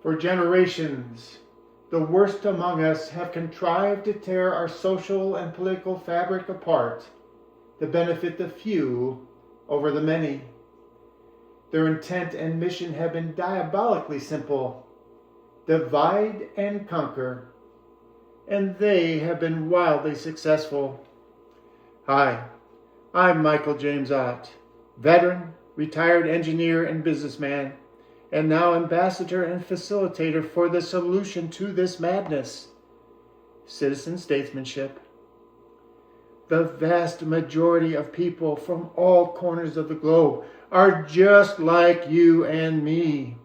For generations, the worst among us have contrived to tear our social and political fabric apart to benefit the few over the many. Their intent and mission have been diabolically simple: divide and conquer, and they have been wildly successful. Hi, I'm Michael James Ott, veteran, retired engineer and businessman, and now ambassador and facilitator for the solution to this madness: citizen statesmanship. The vast majority of people from all corners of the globe are just like you and me,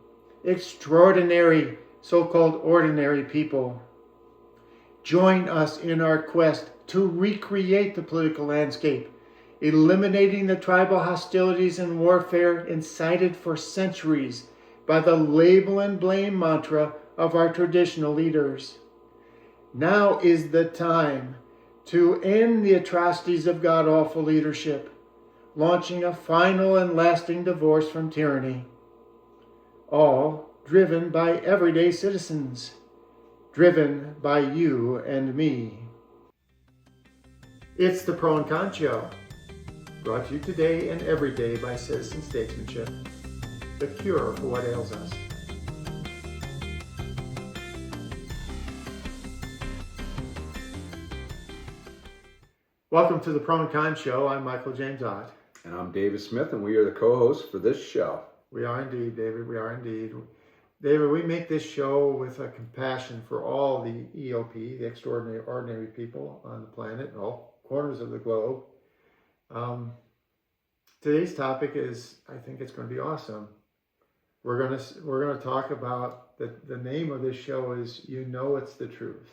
extraordinary, so-called ordinary people. Join us in our quest to recreate the political landscape, eliminating the tribal hostilities and warfare incited for centuries by the label and blame mantra of our traditional leaders. Now is the time to end the atrocities of god-awful leadership, launching a final and lasting divorce from tyranny. All driven by everyday citizens, driven by you and me. It's the Pro and Con Show, brought to you today and every day by Citizen Statesmanship, the cure for what ails us. Welcome to the Pro and Con Show. I'm Michael James Ott. And I'm David Smith, and we are the co-hosts for this show. We are indeed, David. We are indeed. David, we make this show with a compassion for all the EOP, the extraordinary, ordinary people on the planet, in all corners of the globe. Today's topic is, I think it's going to be awesome. We're going to talk about the name of this show is You Know It's the Truth.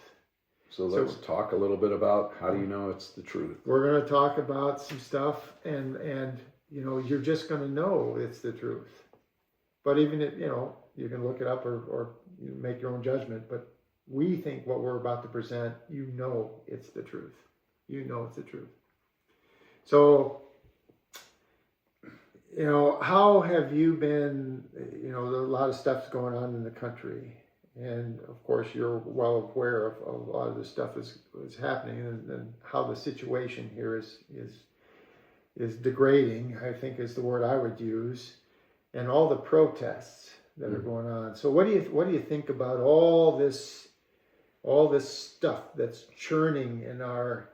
So let's talk a little bit about how do you know it's the truth. We're going to talk about some stuff, and you know, you're just going to know it's the truth. But even if, you know, you can look it up or you make your own judgment. But we think what we're about to present, you know it's the truth. You know it's the truth. So, you know, how have you been? You know, a lot of stuff's going on in the country. And of course, you're well aware of a lot of this stuff is happening, and how the situation here is degrading, I think is the word I would use, and all the protests that are going on. So what do you think about all this stuff that's churning in our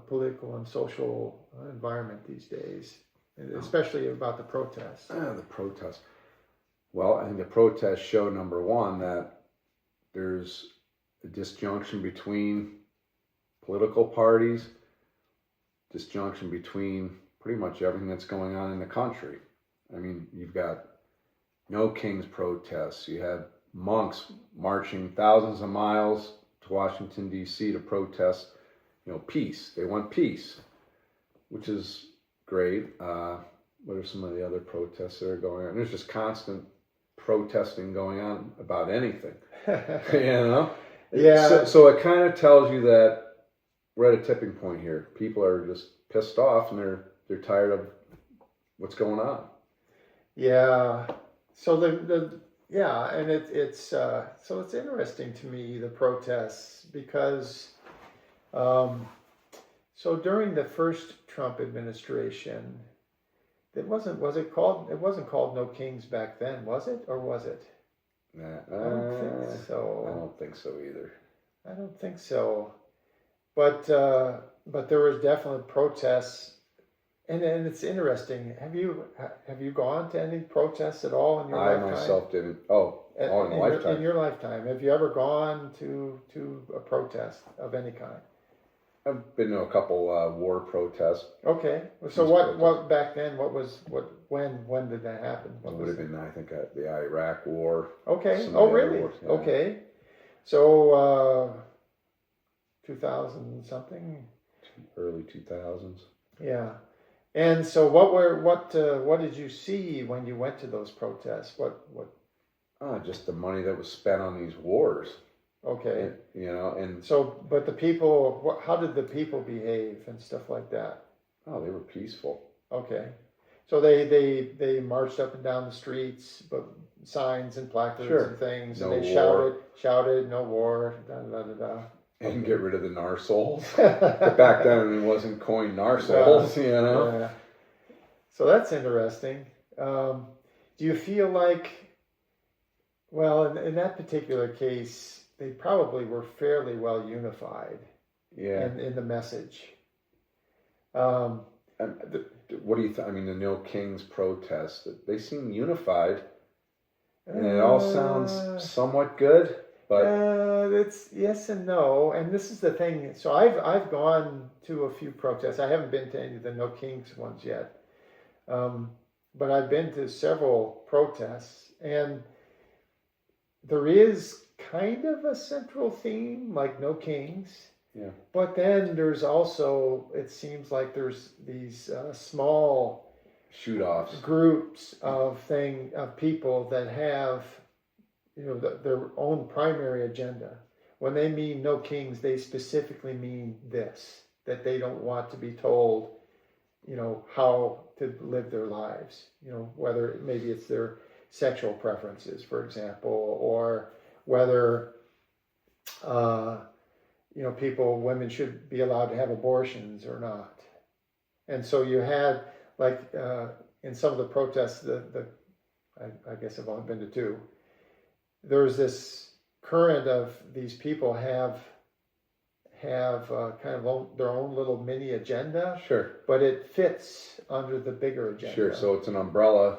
political and social environment these days, and especially about the protests? The protests. Well, I think the protests show, number one, that there's a disjunction between political parties, disjunction between pretty much everything that's going on in the country. I mean, you've got No Kings protests. You have monks marching thousands of miles to Washington, D.C. to protest, you know, peace. They want peace, which is great. What are some of the other protests that are going on? There's just constant protesting going on about anything, you know? Yeah. So it kind of tells you that we're at a tipping point here. People are just pissed off, and they're tired of what's going on. Yeah. So and it's interesting to me, the protests, because so during the first Trump administration, it wasn't called No Kings back then, was it? Or was it? Nah, I don't think so. I don't think so either. I don't think so. But there was definitely protests, and it's interesting. Have you gone to any protests at all in your lifetime? I myself didn't. In a lifetime. In your lifetime, have you ever gone to a protest of any kind? I've been to a couple war protests. Okay. So what back then? When did that happen? It would have been, I think, the Iraq War. Okay. Oh, really? Wars, yeah. Okay. So 2000 something. Early 2000s. Yeah. And so what did you see when you went to those protests? What? Just the money that was spent on these wars. Okay. You know, and so, but the people, how did the people behave and stuff like that? Oh, they were peaceful. Okay. So they marched up and down the streets, but signs and placards Sure. and things, No and they war. shouted, "No war!" Da da da da. And get rid of the narsoles. But back then it wasn't coined narsoles, you know. Yeah. So that's interesting. Do you feel like, well, in that particular case, they probably were fairly well unified in the message. What do you think? I mean, the No Kings protest, they seem unified, and it all sounds somewhat good, but it's yes and no. And this is the thing. So I've gone to a few protests. I haven't been to any of the No Kings ones yet, but I've been to several protests, and there is kind of a central theme, like No Kings. Yeah. But then there's also, it seems like there's these small shoot-offs groups of people that have, their own primary agenda. When they mean No Kings, they specifically mean this, that they don't want to be told, how to live their lives. Whether maybe it's their sexual preferences, for example, or whether women should be allowed to have abortions or not. And so you had, like, in some of the protests, I guess I've only been to two, there's this current of these people have kind of their own little mini agenda. Sure. But it fits under the bigger agenda. Sure, so it's an umbrella.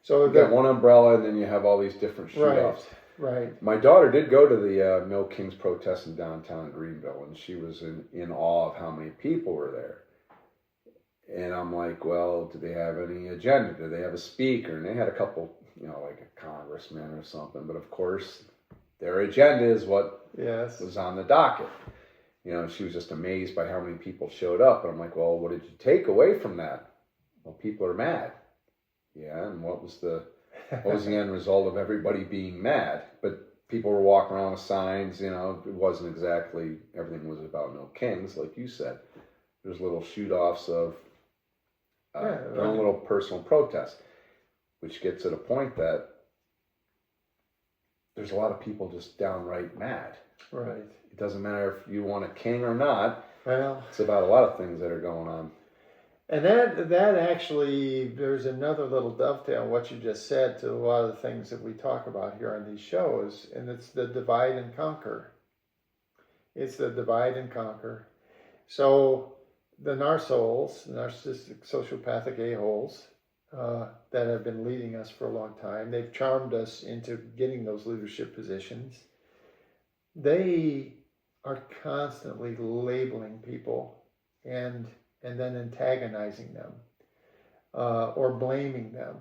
So you got one umbrella, and then you have all these different shoot-offs. Right. My daughter did go to the No Kings protest in downtown Greenville, and she was in awe of how many people were there. And I'm like, well, do they have any agenda? Do they have a speaker? And they had a couple, like a congressman or something. But of course, their agenda is what was on the docket. She was just amazed by how many people showed up. And I'm like, well, what did you take away from that? Well, people are mad. Yeah, and what was the end result of everybody being mad? But people were walking around with signs, it wasn't exactly, everything was about No Kings, like you said. There's little shoot-offs of their own little personal protest, which gets at a point that there's a lot of people just downright mad. Right. It doesn't matter if you want a king or not. Well, it's about a lot of things that are going on. And that actually, there's another little dovetail on what you just said to a lot of the things that we talk about here on these shows, and it's the divide and conquer. It's the divide and conquer. So the narsoles, narcissistic sociopathic a-holes, that have been leading us for a long time, they've charmed us into getting those leadership positions. They are constantly labeling people and then antagonizing them or blaming them.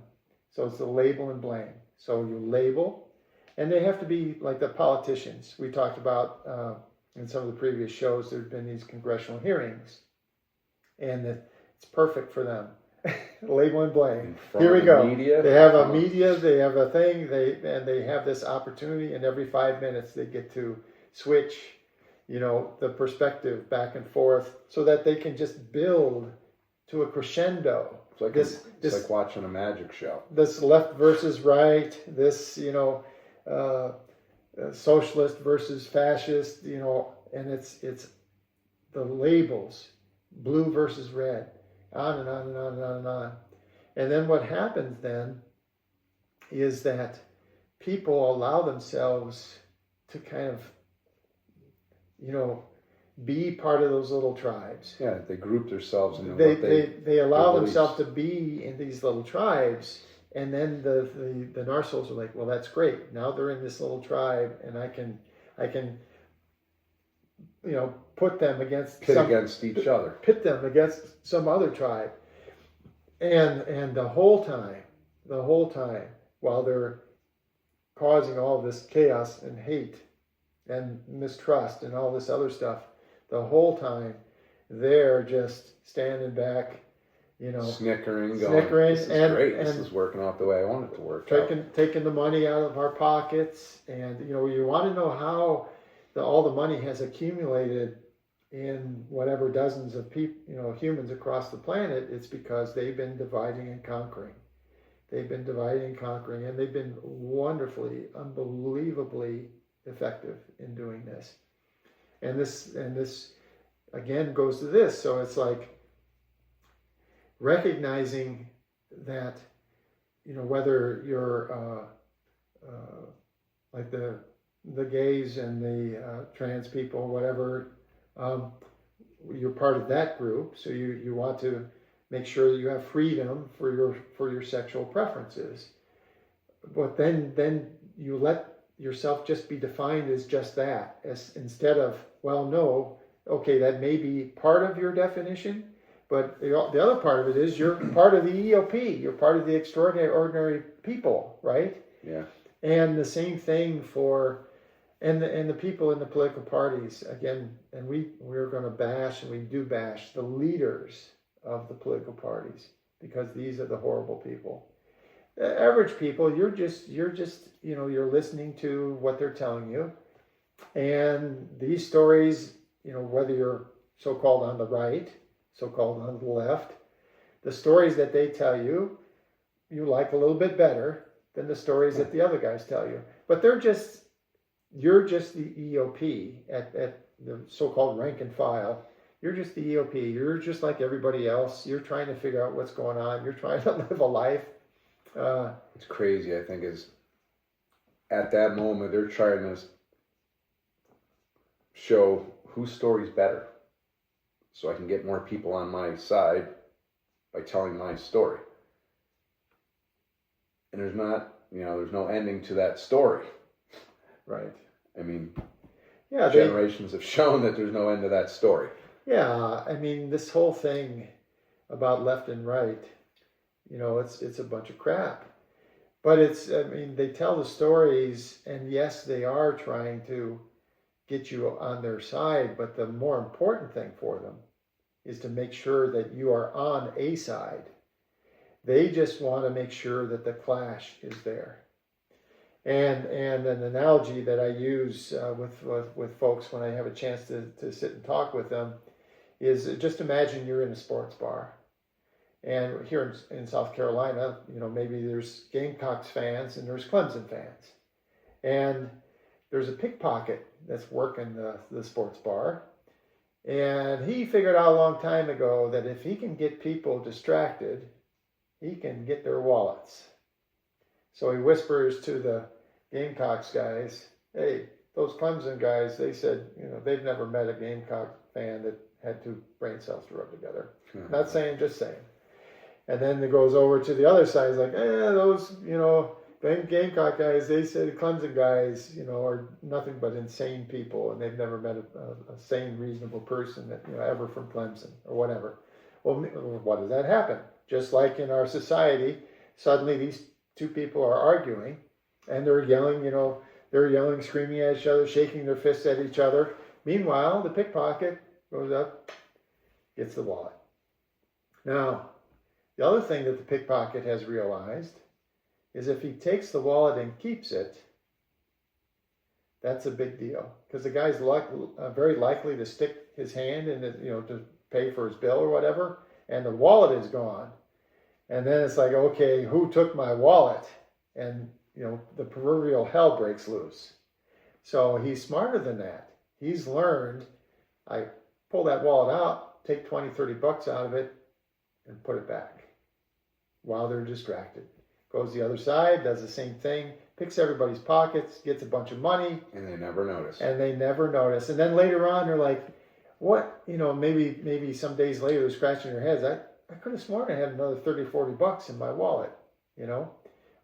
So it's the label and blame. So you label, and they have to be like the politicians. We talked about in some of the previous shows, there have been these congressional hearings, and it's perfect for them. Label and blame. Here we go. Media. They have a media, they have a thing, they have this opportunity, and every 5 minutes they get to switch the perspective back and forth so that they can just build to a crescendo. It's like it's like watching a magic show. This left versus right, this, socialist versus fascist, and it's the labels, blue versus red, on and on and on and on and on. And then what happens then is that people allow themselves to kind of be part of those little tribes. Yeah, they group themselves into they allow themselves to be in these little tribes, and then the narsoles are like, well, that's great. Now they're in this little tribe, and I can put them against each other. Pit them against some other tribe, and the whole time while they're causing all this chaos and hate and mistrust and all this other stuff, the whole time they're just standing back, snickering, going, this is great. This is working out the way I want it to work. Taking the money out of our pockets, and you want to know how all the money has accumulated in whatever dozens of people, humans across the planet. It's because they've been dividing and conquering. They've been dividing and conquering, and they've been wonderfully, unbelievably effective in doing this. And this again goes to this. So it's like recognizing that, whether you're like the gays and the trans people, whatever, you're part of that group. So you want to make sure that you have freedom for your sexual preferences. But then you let yourself just be defined as just that, as instead of, well, no, okay, that may be part of your definition, but the other part of it is you're part of the EOP, you're part of the extraordinary ordinary people, right? Yeah. And the same thing for and the people in the political parties again, and we're going to bash, and we do bash the leaders of the political parties, because these are the horrible people. The average people, you're just you're listening to what they're telling you, and these stories, whether you're so-called on the right, so-called on the left, the stories that they tell you like a little bit better than the stories that the other guys tell you. But you're just the EOP at the so-called rank and file. You're just the EOP. You're just like everybody else. You're trying to figure out what's going on. You're trying to live a life. It's crazy, I think, is at that moment they're trying to show whose story's better, so I can get more people on my side by telling my story. And there's no ending to that story. Right. I mean, yeah, generations have shown that there's no end to that story. Yeah, I mean, this whole thing about left and right, it's a bunch of crap. But they tell the stories, and yes, they are trying to get you on their side, but the more important thing for them is to make sure that you are on a side. They just want to make sure that the clash is there. And an analogy that I use with folks when I have a chance to sit and talk with them is, just imagine you're in a sports bar. And here in South Carolina, maybe there's Gamecocks fans and there's Clemson fans. And there's a pickpocket that's working the sports bar. And he figured out a long time ago that if he can get people distracted, he can get their wallets. So he whispers to the Gamecocks guys, hey, those Clemson guys, they said, they've never met a Gamecock fan that had two brain cells to rub together. Mm-hmm. Not saying, just saying. And then it goes over to the other side. It's like, those, Gamecock guys, they said Clemson guys, are nothing but insane people, and they've never met a sane, reasonable person that, ever from Clemson or whatever. Well, what does that happen? Just like in our society, suddenly these two people are arguing, and they're yelling, screaming at each other, shaking their fists at each other. Meanwhile, the pickpocket goes up, gets the wallet. Now, the other thing that the pickpocket has realized is if he takes the wallet and keeps it, that's a big deal, because the guy's very likely to stick his hand in it, to pay for his bill or whatever, and the wallet is gone. And then it's like, okay, who took my wallet? And the proverbial hell breaks loose. So he's smarter than that. He's learned, I pull that wallet out, take 20, 30 bucks out of it, and put it back while they're distracted. Goes the other side, does the same thing, picks everybody's pockets, gets a bunch of money. And they never notice. And then later on, they're like, what? Maybe some days later, they're scratching their heads. I could have sworn I had another 30, 40 bucks in my wallet,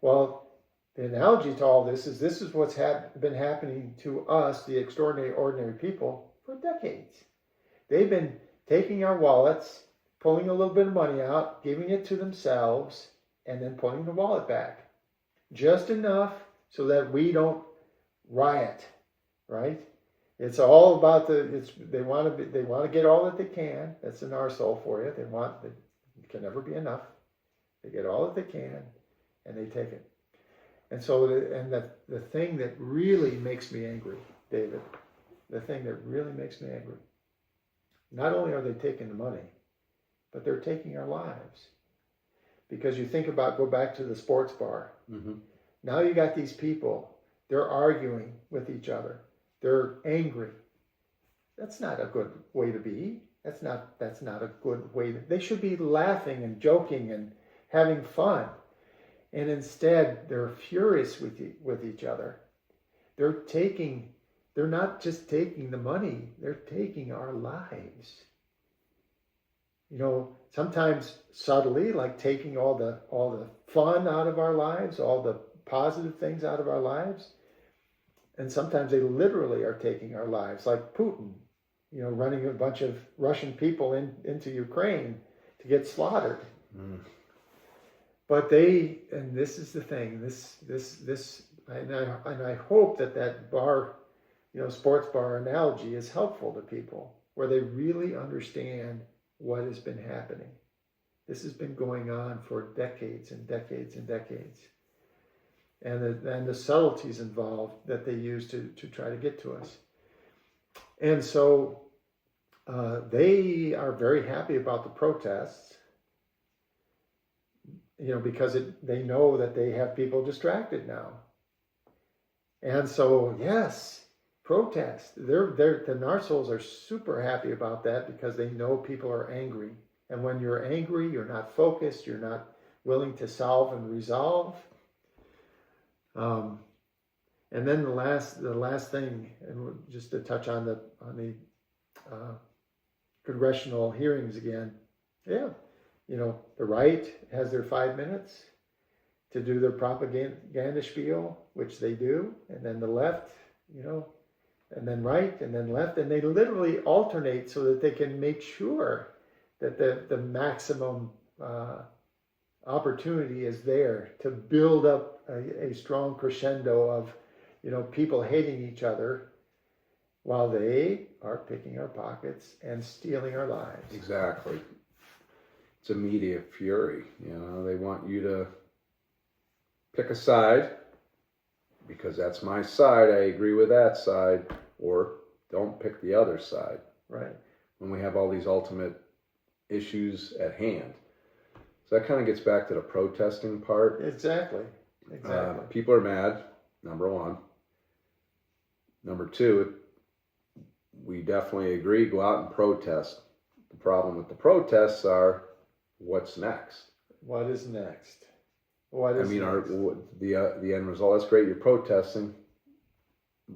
Well, the analogy to all this is what's been happening to us, the extraordinary, ordinary people, for decades. They've been taking our wallets, pulling a little bit of money out, giving it to themselves, and then putting the wallet back. Just enough so that we don't riot, right? It's all about they want to get all that they can. That's an arsehole for you. It can never be enough. They get all that they can, and they take it. And so, the thing that really makes me angry, David, the thing that really makes me angry, not only are they taking the money, but they're taking our lives. Because you think about, go back to the sports bar. Mm-hmm. Now you got these people, they're arguing with each other. They're angry. That's not a good way to be. That's not a good way to, they should be laughing and joking and having fun. And instead, they're furious with each other. They're not just taking the money, they're taking our lives. You know, sometimes subtly, like taking all the fun out of our lives, all the positive things out of our lives. And sometimes they literally are taking our lives, like Putin, you know, running a bunch of Russian people into Ukraine to get slaughtered. Mm. But and this is the thing, and I hope that bar, you know, sports bar analogy is helpful to people, where they really understand what has been happening. This has been going on for decades and decades and decades. And the subtleties involved that they use to try to get to us. And so they are very happy about the protests, you know, because they know that they have people distracted now. And so, yes, protest. The narsols are super happy about that because they know people are angry. And when you're angry, you're not focused, you're not willing to solve and resolve. And then the last thing, and just to touch on the congressional hearings again, yeah, you know, the right has their 5 minutes to do their propaganda spiel, which they do, and then the left, you know, and then right, and then left, and they literally alternate so that they can make sure that the maximum opportunity is there to build up a strong crescendo of, you know, people hating each other while they are picking our pockets and stealing our lives. Exactly. It's immediate fury. You know, they want you to pick a side because that's my side. I agree with that side, or don't pick the other side. Right. When we have all these ultimate issues at hand. So that kind of gets back to the protesting part. Exactly. People are mad, number one. Number two, we definitely agree, go out and protest. The problem with the protests are, what's next? What is next? The end result, that's great, you're protesting.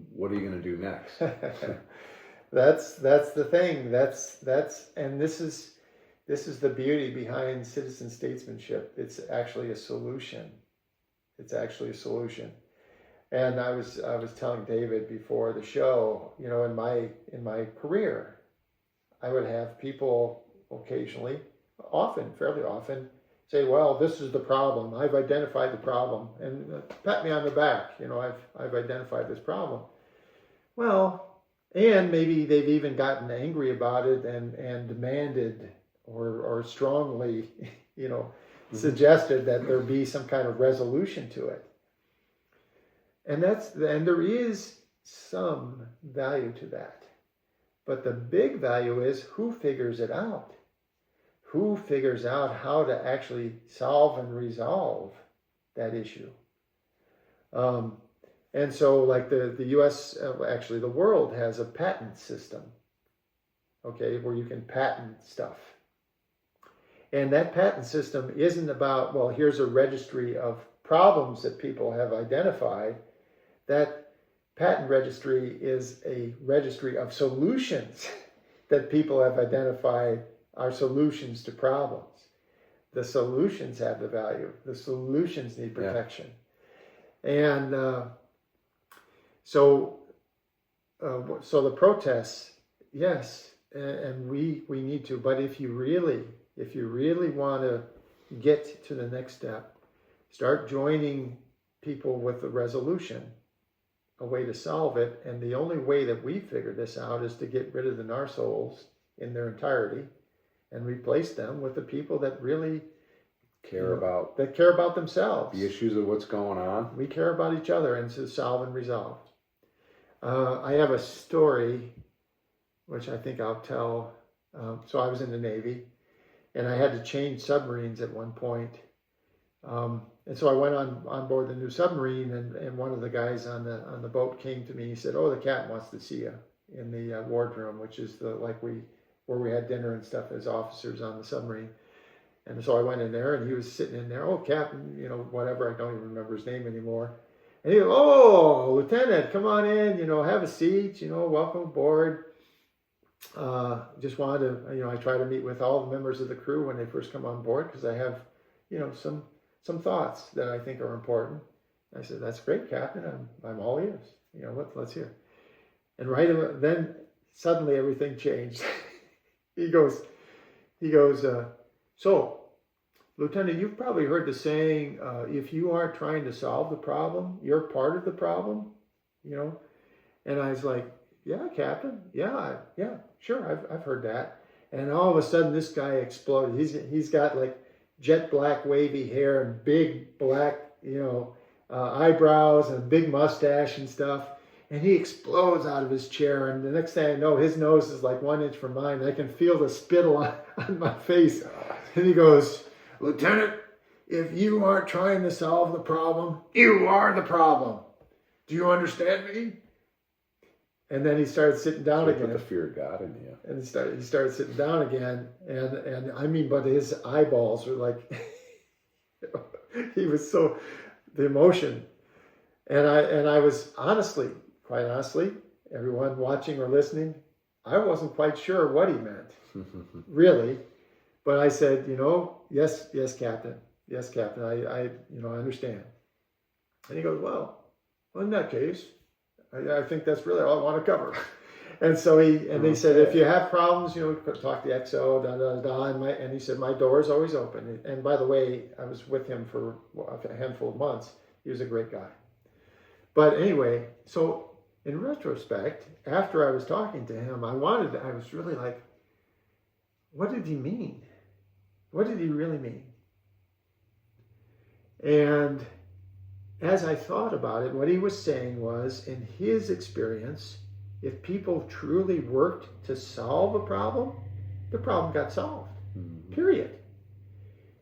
What are you going to do next? That's the thing. And this is the beauty behind citizen statesmanship. It's actually a solution. And I was telling David before the show, you know, in my career, I would have people occasionally, fairly often, say, well, this is the problem. I've identified the problem, and pat me on the back. You know, I've identified this problem. Well, and maybe they've even gotten angry about it and demanded or strongly, you know, suggested that there be some kind of resolution to it. And there is some value to that. But the big value is who figures it out. Who figures out how to actually solve and resolve that issue. And so like the US, actually the world has a patent system, okay, where you can patent stuff. And that patent system isn't about, well, here's a registry of problems that people have identified. That patent registry is a registry of solutions that people have identified are solutions to problems. The solutions have the value. The solutions need protection. Yeah. And so the protests, yes, and we need to. But if you really want to get to the next step, start joining people with a resolution, a way to solve it. And the only way that we figure this out is to get rid of the narsols in their entirety and replace them with the people that really care about themselves, the issues of what's going on. We care about each other and to solve and resolve. I have a story which I think I'll tell. So I was in the Navy, and I had to change submarines at one point, And so I went on board the new submarine, and one of the guys on the boat came to me. He said, "Oh, the captain wants to see you in the wardroom, which is where we had dinner and stuff as officers on the submarine." And so I went in there, and he was sitting in there. "Oh, Captain, whatever. I don't even remember his name anymore." And he goes, "Oh, Lieutenant, come on in. Have a seat. Welcome aboard. Just wanted to, I try to meet with all the members of the crew when they first come on board because I have, some thoughts that I think are important." I said, "That's great, Captain. I'm all ears. Let's hear." And then suddenly everything changed. he goes, "So, Lieutenant, you've probably heard the saying, if you aren't trying to solve the problem, you're part of the problem, And I was like, "Yeah, Captain. Yeah, sure. I've heard that." And all of a sudden, this guy exploded. He's got like jet black wavy hair and big black, eyebrows and a big mustache and stuff. And he explodes out of his chair. And the next thing I know, his nose is like 1 inch from mine. I can feel the spittle on my face. And he goes, "Lieutenant, if you aren't trying to solve the problem, you are the problem. Do you understand me?" And then he started sitting down again. Put the fear of God in you. And he started sitting down again. And I mean, but his eyeballs were like, he was so, the emotion. And I was quite honestly, everyone watching or listening, I wasn't quite sure what he meant, really. But I said, yes, Captain. Yes, Captain. I understand. And he goes, well, in that case, I think that's really all I want to cover. And so they said, if you have problems, talk to the XO, and he said, my door is always open. And by the way, I was with him for a handful of months. He was a great guy. But anyway, so in retrospect, after I was talking to him, I was really like, what did he mean? What did he really mean? And as I thought about it, what he was saying was, in his experience, if people truly worked to solve a problem, the problem got solved. Mm-hmm. Period.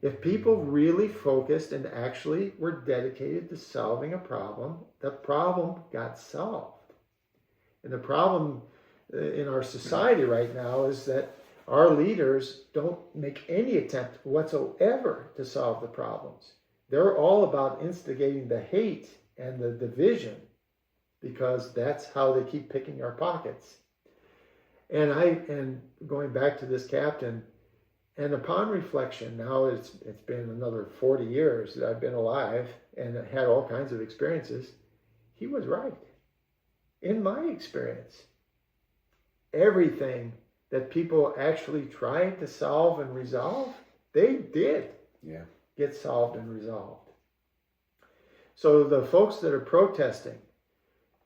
If people really focused and actually were dedicated to solving a problem, the problem got solved. And the problem in our society right now is that our leaders don't make any attempt whatsoever to solve the problems. They're all about instigating the hate and the division because that's how they keep picking our pockets. And going back to this captain, and upon reflection, now it's been another 40 years that I've been alive and had all kinds of experiences, he was right. In my experience, everything that people actually tried to solve and resolve, they did. Yeah. Get solved and resolved. So the folks that are protesting,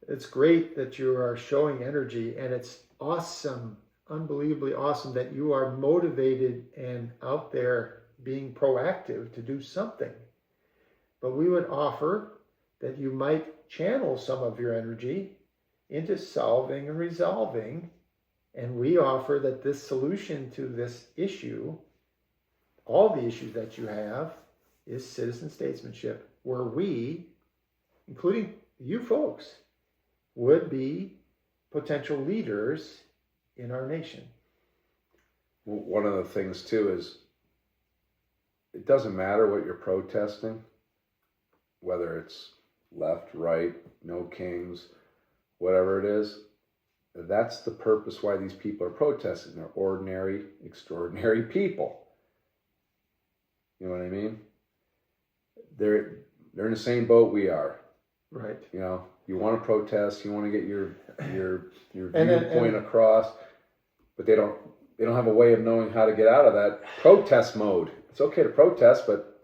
it's great that you are showing energy, and it's awesome, unbelievably awesome that you are motivated and out there being proactive to do something. But we would offer that you might channel some of your energy into solving and resolving, and we offer that this solution to this issue, all the issues that you have, is citizen statesmanship, where we, including you folks, would be potential leaders in our nation. One of the things too is it doesn't matter what you're protesting, whether it's left, right, no kings, whatever it is. That's the purpose why these people are protesting. They're ordinary, extraordinary people. You know what I mean? They're in the same boat we are. Right. You want to protest, you want to get your viewpoint across, but they don't have a way of knowing how to get out of that protest mode. It's okay to protest, but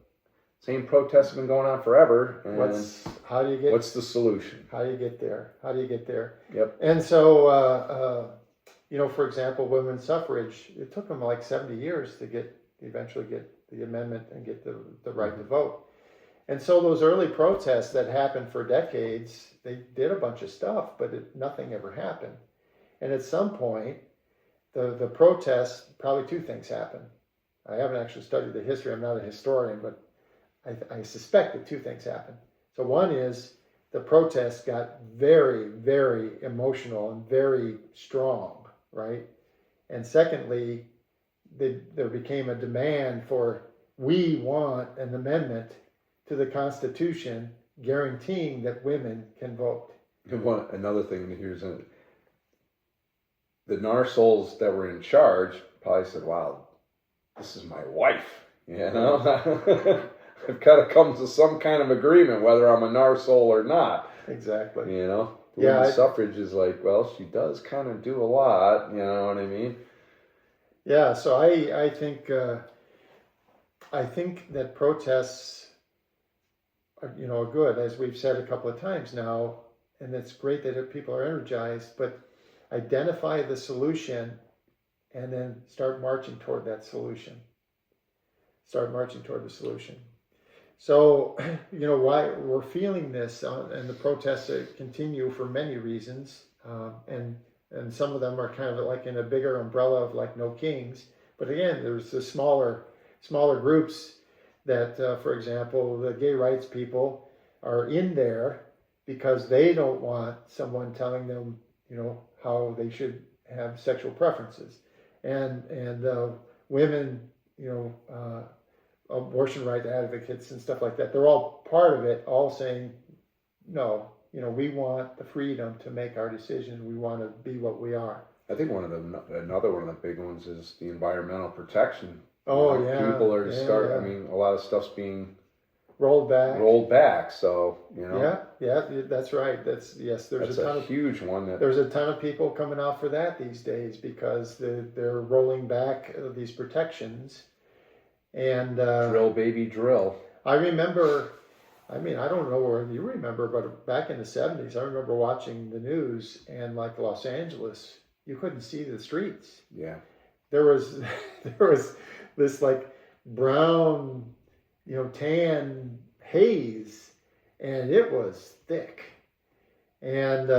same protests have been going on forever. And what's the solution? How do you get there? Yep. And so, for example, women's suffrage, it took them like 70 years to eventually get the amendment and get the right to vote. And so those early protests that happened for decades, they did a bunch of stuff, but nothing ever happened. And at some point, the protests, probably two things happened. I haven't actually studied the history. I'm not a historian, but I suspect that two things happened. So one is the protests got very, very emotional and very strong, right? And secondly, there became a demand for, we want an amendment to the Constitution guaranteeing that women can vote. And another thing here's the narsoles that were in charge probably said, "Wow, this is my wife. You know, I've got to come to some kind of agreement whether I'm a narsole or not." Exactly. You know, women's suffrage is like, well, she does kind of do a lot. You know what I mean? Yeah. So I think that protests are good, as we've said a couple of times now, and it's great that people are energized, but identify the solution and then start marching toward that solution. Start marching toward the solution. So, why we're feeling this, and the protests continue for many reasons, and some of them are kind of like in a bigger umbrella of like No Kings. But again, there's the smaller groups that, for example, the gay rights people are in there because they don't want someone telling them, how they should have sexual preferences, and women, abortion right advocates and stuff like that. They're all part of it, all saying, no, we want the freedom to make our decisions. We want to be what we are. I think another one of the big ones is the environmental protection. Oh, yeah. People are Yeah. I mean, a lot of stuff's being rolled back. So, Yeah, that's right. There's a huge one. There's a ton of people coming out for that these days because they're rolling back these protections. And drill, baby, drill. I remember, I don't know where you remember, but back in the 70s, I remember watching the news, and like Los Angeles, you couldn't see the streets. Yeah. There was this like brown, tan haze, and it was thick, and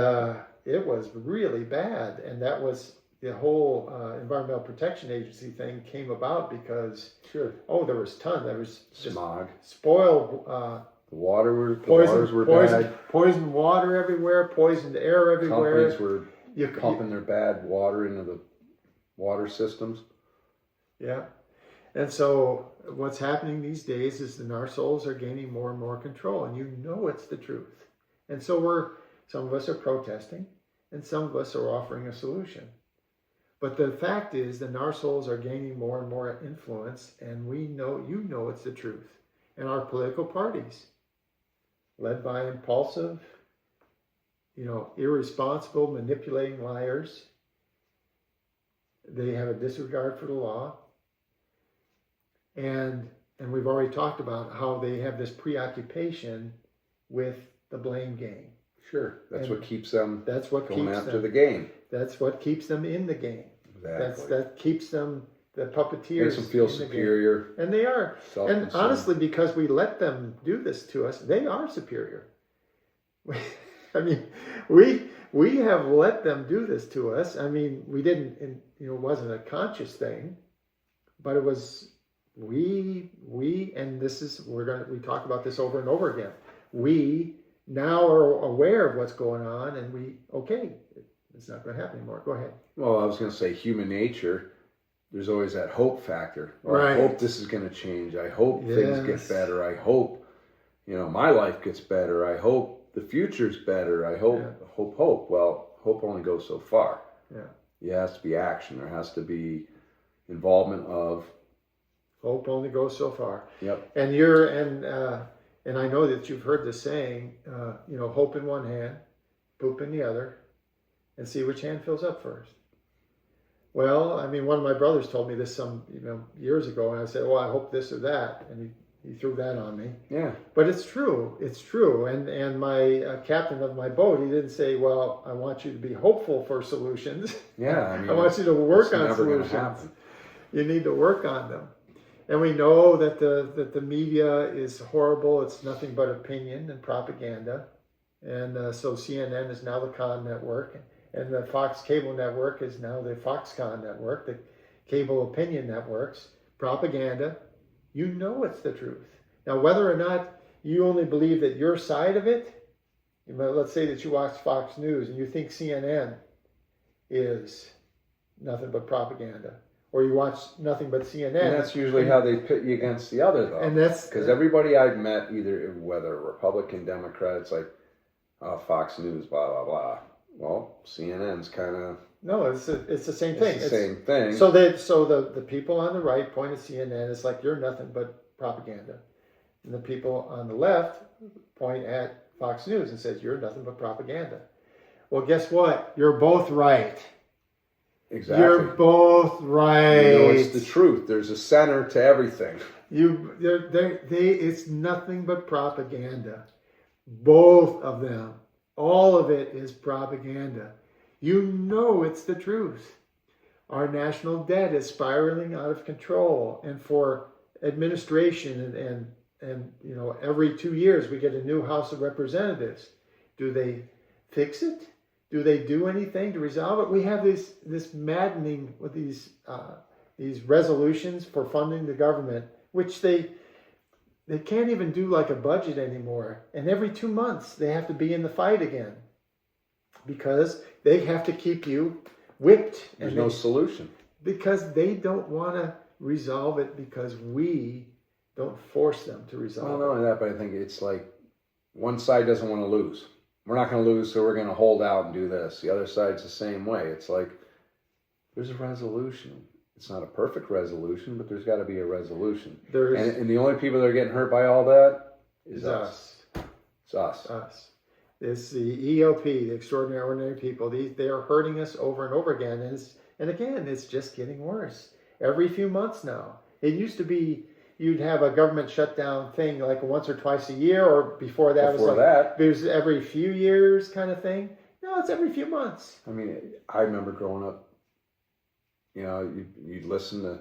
it was really bad. And that was the whole Environmental Protection Agency thing came about because there was just smog, spoiled. The waters were bad. Poisoned water everywhere, poisoned air everywhere. Companies were pumping their bad water into the water systems. Yeah. And so what's happening these days is the narsoles are gaining more and more control, and it's the truth. And so some of us are protesting, and some of us are offering a solution. But the fact is the narsoles are gaining more and more influence, and we know, it's the truth. And our political parties, led by impulsive, irresponsible, manipulating liars, they have a disregard for the law. And we've already talked about how they have this preoccupation with the blame game. Sure. That's what keeps them going after the game. That's what keeps them in the game. Exactly. That keeps them, the puppeteers. Makes them feel superior. And they are. And honestly, because we let them do this to us, they are superior. We have let them do this to us. We didn't, it wasn't a conscious thing, but it was, we, and this is, we talk about this over and over again. We now are aware of what's going on, and it's not going to happen anymore. Go ahead. Well, I was going to say human nature, there's always that hope factor. Right. I hope this is going to change. I hope things get better. I hope, my life gets better. I hope the future's better. I hope, hope. Well, hope only goes so far. Yeah. There has to be action. There has to be involvement of. Hope only goes so far. Yep. And I know that you've heard this saying, hope in one hand, poop in the other, and see which hand fills up first. Well, one of my brothers told me this some years ago, and I said, well, I hope this or that, and he threw that on me. Yeah. But it's true. It's true. And my captain of my boat, he didn't say, well, I want you to be hopeful for solutions. Yeah. I want you to work on solutions. You need to work on them. And we know that the media is horrible. It's nothing but opinion and propaganda. And so CNN is now the Con Network, and the Fox Cable Network is now the Foxconn Network, the cable opinion networks. Propaganda, it's the truth. Now, whether or not you only believe that your side of it, let's say that you watch Fox News and you think CNN is nothing but propaganda, or you watch nothing but CNN. And that's usually how they pit you against the other, though. And that's because everybody I've met, either whether Republican, Democrat, it's like, oh, Fox News, blah blah blah. Well, CNN's kind of no, it's the same thing. It's the same thing. So the people on the right point at CNN, it's like you're nothing but propaganda, and the people on the left point at Fox News and says you're nothing but propaganda. Well, guess what? You're both right. Exactly. You're both right. It's the truth. There's a center to everything. It's nothing but propaganda. Both of them. All of it is propaganda. You know it's the truth. Our national debt is spiraling out of control, and for administration and every 2 years we get a new House of Representatives. Do they fix it? Do they do anything to resolve it? We have this maddening with these resolutions for funding the government, which they can't even do like a budget anymore. And every 2 months they have to be in the fight again because they have to keep you whipped. There's no solution. Because they don't want to resolve it because we don't force them to resolve it. Well, not only that, but I think it's like one side doesn't want to lose. We're not going to lose, so we're going to hold out and do this. The other side's the same way. It's like, there's a resolution. It's not a perfect resolution, but there's got to be a resolution. And the only people that are getting hurt by all that is us. It's us. Us. It's the EOP, the Extraordinary Ordinary People. They are hurting us over and over again. And again, it's just getting worse. Every few months now. It used to be you'd have a government shutdown thing like once or twice a year, or before that it was every few years kind of thing. No, it's every few months. I mean, I remember growing up, you'd listen to,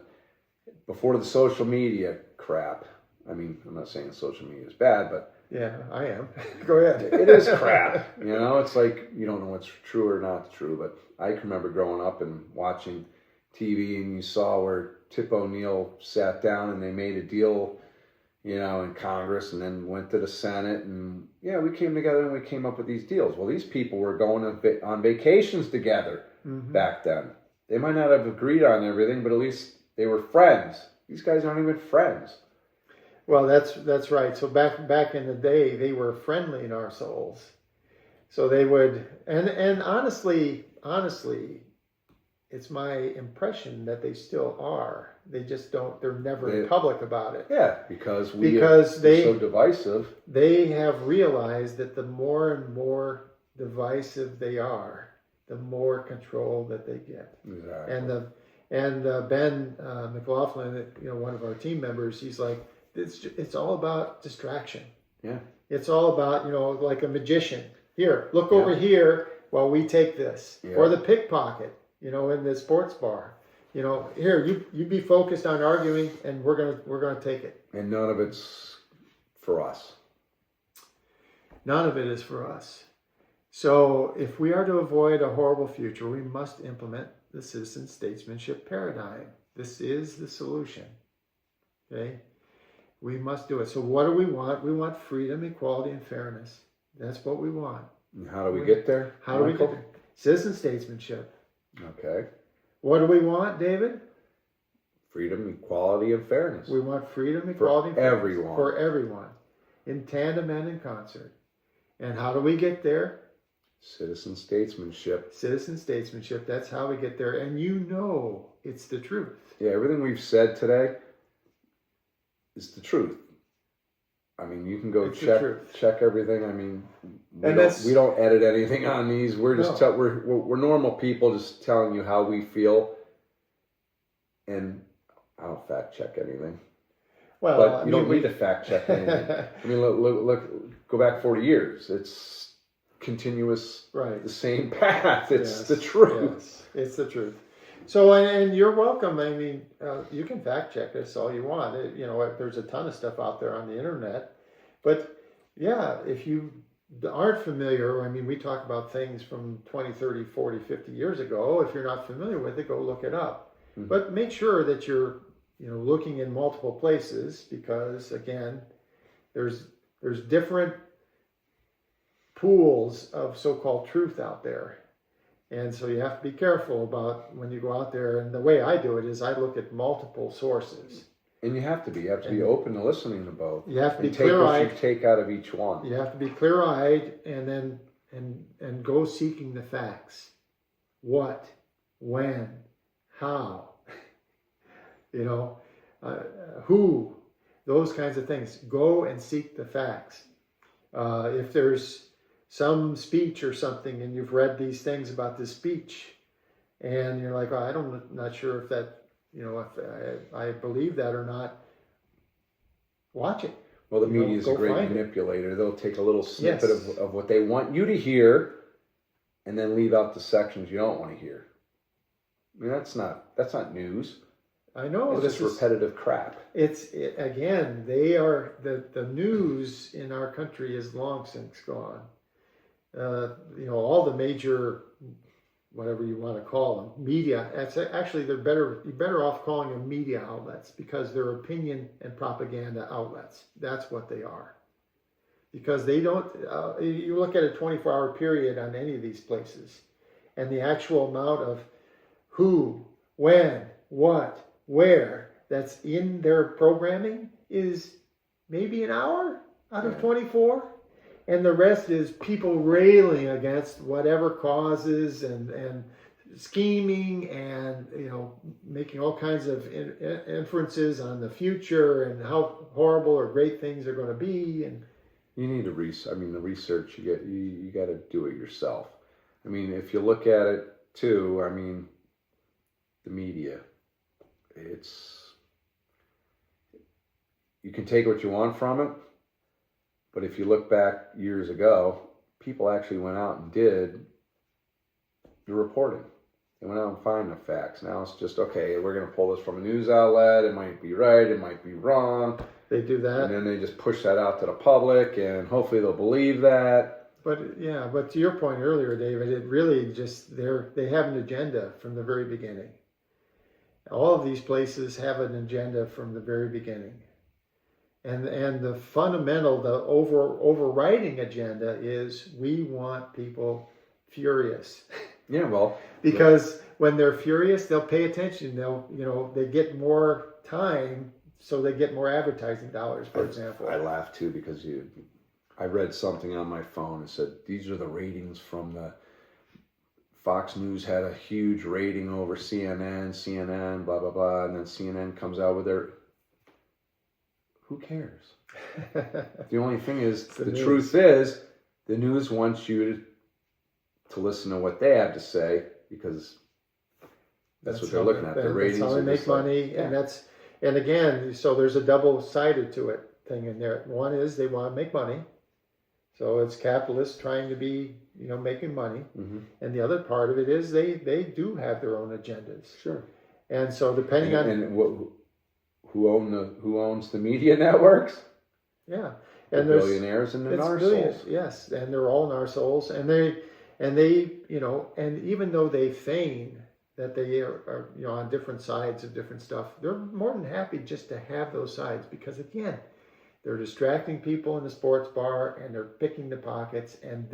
before the social media crap. I mean, I'm not saying social media is bad, but yeah, I am. Go ahead. It is crap. It's like you don't know what's true or not true. But I can remember growing up and watching TV, and you saw where Tip O'Neill sat down and they made a deal, in Congress, and then went to the Senate, and we came together and we came up with these deals. Well, these people were going on vacations together back then. They might not have agreed on everything, but at least they were friends. These guys aren't even friends. Well, that's right. So back in the day, they were friendly in our souls. So they would, and honestly, it's my impression that they still are. They just don't. They're never public about it. Yeah, because they're so divisive. They have realized that the more and more divisive they are, the more control that they get. Exactly. And Ben McLaughlin, one of our team members, he's like, it's all about distraction. Yeah. It's all about, like a magician. Here, look over here while we take this. Yeah. Or the pickpocket, in the sports bar. Here, you be focused on arguing, and we're gonna take it. And none of it's for us. None of it is for us. So if we are to avoid a horrible future, we must implement the citizen statesmanship paradigm. This is the solution. Okay? We must do it. So what do we want? We want freedom, equality, and fairness. That's what we want. And how do we get there? How do we get there? Citizen statesmanship. Okay. What do we want, David? Freedom, equality, and fairness. We want freedom, equality, and fairness. Everyone. For everyone. In tandem and in concert. And how do we get there? Citizen statesmanship. Citizen statesmanship. That's how we get there. And it's the truth. Yeah, everything we've said today is the truth. I mean, you can go check everything. I mean, we don't edit anything on these. We're just we're normal people just telling you how we feel. And I don't fact check anything. Well, but you don't need to fact check anything. I mean, look, go back 40 years. It's continuous, right? The same path. It's the truth. Yes, it's the truth. So, and you're welcome. I mean, you can fact check us all you want. There's a ton of stuff out there on the internet. But yeah, if you aren't familiar, I mean, we talk about things from 20, 30, 40, 50 years ago. If you're not familiar with it, go look it up. But make sure that you're, looking in multiple places because, again, there's different pools of so-called truth out there. And so you have to be careful about when you go out there. And the way I do it is I look at multiple sources. And you have to be open to listening to both. You have to be take what clear-eyed. you take out of each one. You have to be clear-eyed and then and go seeking the facts. What, when, how, who, those kinds of things. Go and seek the facts. If there's some speech or something and you've read these things about this speech and you're like, I'm not sure if that, if I believe that or not, watch it. Well, the media is a great manipulator. They'll take a little snippet Yes. of what they want you to hear and then leave out the sections you don't want to hear. I mean, that's not news. I know. It's just repetitive crap. Again, they are, the news in our country is long since gone. All the major, whatever you want to call them, media, actually you're better off calling them media outlets because they're opinion and propaganda outlets. That's what they are. Because they don't, you look at a 24-hour period on any of these places and the actual amount of who, when, what, where that's in their programming is maybe an hour out of 24. And the rest is people railing against whatever causes and scheming and, making all kinds of inferences on the future and how horrible or great things are going to be. And you need to the research you got to do it yourself. I mean, if you look at it too, the media, you can take what you want from it. But if you look back years ago, people actually went out and did the reporting. They went out and found the facts. Now it's just, okay, we're going to pull this from a news outlet. It might be right. It might be wrong. They do that. And then they just push that out to the public, and hopefully they'll believe that. But to your point earlier, David, it really just, they have an agenda from the very beginning. All of these places have an agenda from the very beginning. And the fundamental, the overriding agenda is we want people furious. Yeah, well. Because when they're furious, they'll pay attention. They get more time, so they get more advertising dollars, for example. I laugh too because I read something on my phone and said, these are the ratings from the Fox News had a huge rating over CNN, blah, blah, blah. And then CNN comes out with their... Who cares? The only thing is, the truth is, the news wants you to listen to what they have to say because that's what they're looking at. The ratings. That's how they make money, and again, so there's a double-sided to it thing in there. One is they want to make money, so it's capitalists trying to be, making money, and the other part of it is they do have their own agendas. Sure. And so depending on who owns the media networks? Yeah, and the billionaires and the narsoles. Yes, and they're all narsoles, and they, and even though they feign that they are on different sides of different stuff, they're more than happy just to have those sides because again, they're distracting people in the sports bar and they're picking the pockets, and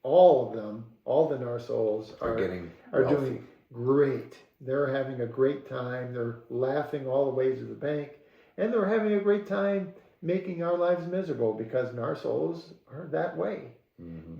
all of them, all the narsoles are doing great. They're having a great time. They're laughing all the way to the bank. And they're having a great time making our lives miserable because narsoles are that way. Mm-hmm.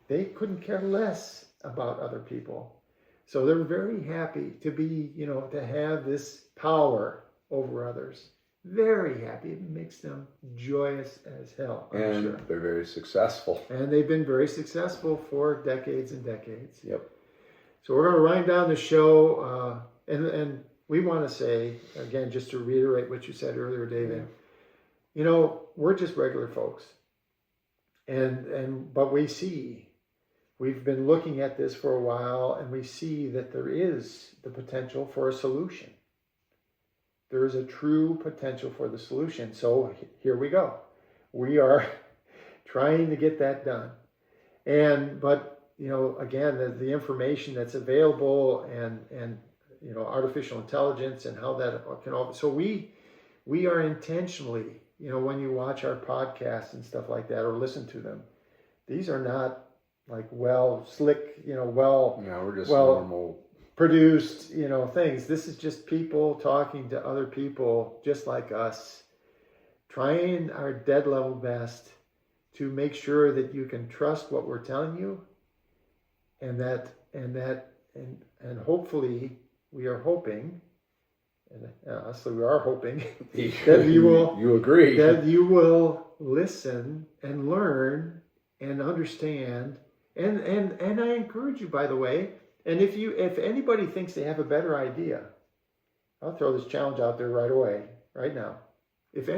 They couldn't care less about other people. So they're very happy to be, to have this power over others. Very happy. It makes them joyous as hell. I'm sure. They're very successful. And they've been very successful for decades and decades. Yep. So we're going to wind down the show, and we want to say, again, just to reiterate what you said earlier, David, we're just regular folks. But we've been looking at this for a while, and we see that there is the potential for a solution. There is a true potential for the solution. So here we go. We are trying to get that done. But again, the information that's available and artificial intelligence and how that can all. So we are intentionally when you watch our podcasts and stuff like that or listen to them, these are not like slick, we're just normal produced, things. This is just people talking to other people just like us, trying our dead level best to make sure that you can trust what we're telling you, and hopefully we are hoping, and honestly we are hoping that you agree that you will listen and learn and understand, and I encourage you, by the way. And if anybody thinks they have a better idea, I'll throw this challenge out there right away, right now. If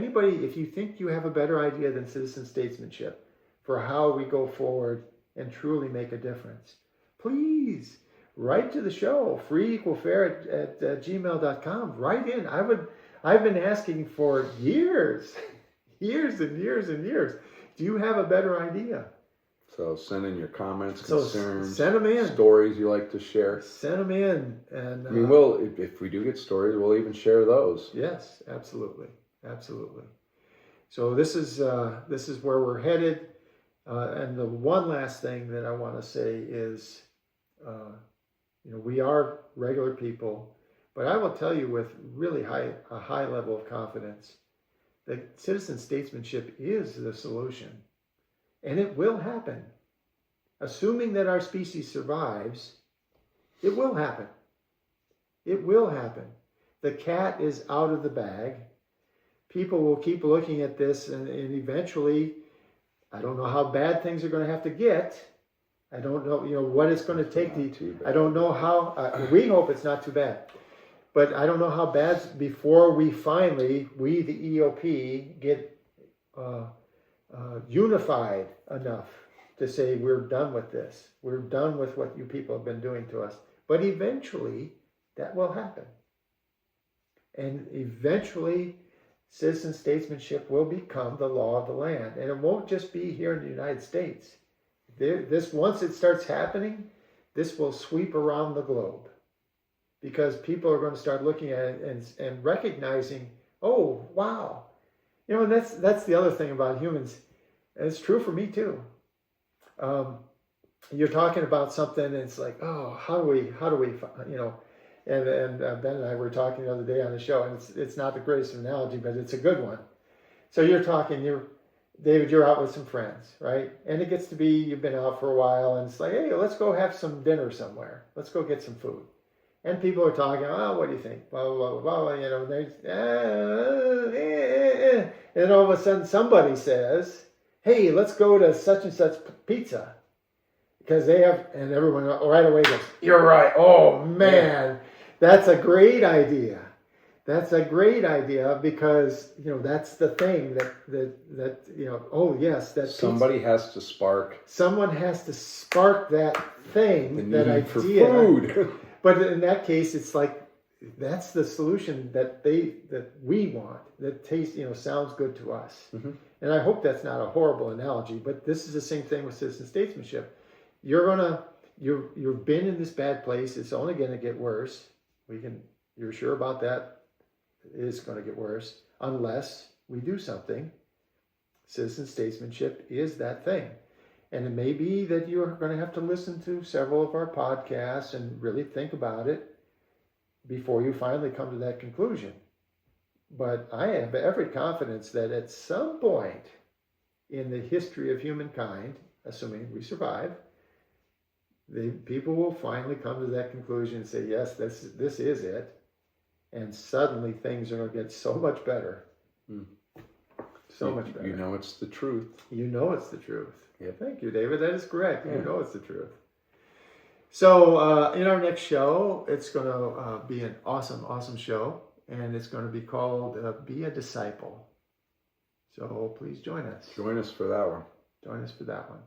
you think you have a better idea than citizen statesmanship for how we go forward and truly make a difference, please write to the show, free@fair at gmail.com. Write in. I've been asking for years and years and years. Do you have a better idea? So send in your comments, concerns, send them in. Stories you like to share. Send them in, and I mean, if we do get stories, we'll even share those. Yes, absolutely. So this is where we're headed, and the one last thing that I want to say is, we are regular people, but I will tell you with really a high level of confidence that citizen statesmanship is the solution. And it will happen. Assuming that our species survives, it will happen. It will happen. The cat is out of the bag. People will keep looking at this, and eventually, I don't know how bad things are going to have to get. I don't know, what it's going to take. I don't know how. We hope it's not too bad. But I don't know how bad before we finally, the EOP, get unified enough to say we're done with this. We're done with what you people have been doing to us. But eventually that will happen. And eventually citizen statesmanship will become the law of the land. And it won't just be here in the United States. Once it starts happening, this will sweep around the globe. Because people are going to start looking at it and recognizing, oh, wow. And that's the other thing about humans. And it's true for me too. You're talking about something and it's like, oh, how do we, and Ben and I were talking the other day on the show, and it's not the greatest analogy, but it's a good one. So David, you're out with some friends, right? And it gets to be, you've been out for a while, and it's like, hey, let's go have some dinner somewhere. Let's go get some food. And people are talking, oh, what do you think? Blah, blah, blah, blah, and and all of a sudden somebody says, hey, let's go to such and such pizza. Because they have, and everyone right away goes, you're right. Oh, man, that's a great idea. That's a great idea because, that's the thing that oh, yes. That somebody has to spark. Someone has to spark that thing, that idea. For food. But in that case, it's like, that's the solution that we want, that tastes, sounds good to us. Mm-hmm. And I hope that's not a horrible analogy, but this is the same thing with citizen statesmanship. You've been in this bad place. It's only going to get worse. You're sure about that? It's going to get worse unless we do something. Citizen statesmanship is that thing. And it may be that you're going to have to listen to several of our podcasts and really think about it before you finally come to that conclusion. But I have every confidence that at some point in the history of humankind, assuming we survive, the people will finally come to that conclusion and say, yes, this is it. And suddenly things are going to get so much better. So much better. It's the truth. It's the truth. Yep. Thank you, David. That is correct. Yeah. It's the truth. So in our next show, it's going to be an awesome, awesome show. And it's going to be called Be a Disciple. So please join us. Join us for that one. Join us for that one.